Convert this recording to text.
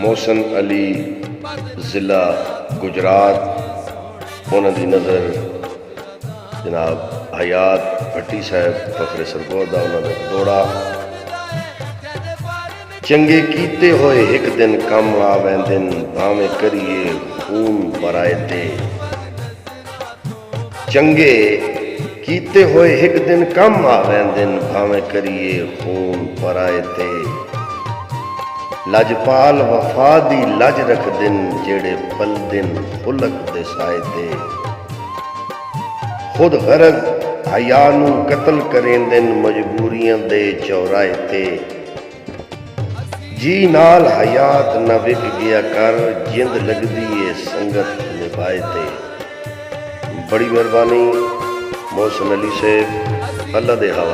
मोहसिन अली ज़िला गुजरात, उन्होंने नज़र जनाब हयात भट्टी साहब फखरे सरगोदा उन्होंने दौड़ा। चंगे कीते होए एक दिन कम आवेंदिन, भावें करिए खून पराए ते। चंगे कीते होए एक दिन कम आवेंदिन, भावें करिए खून पराए ते। लजपाल वफा दी लज रख दिन, जेड़े पल दिन खुलक दे साए ते। खुद गरज हया नू कतल करें दिन, मजबूरियां दे चौराए ते। जी नाल हयात न विक गया कर, जिंद लगदी है संगत निभाए ते। बड़ी मेहरबानी मोहसिन अली से, अल्लाह दे हवाले।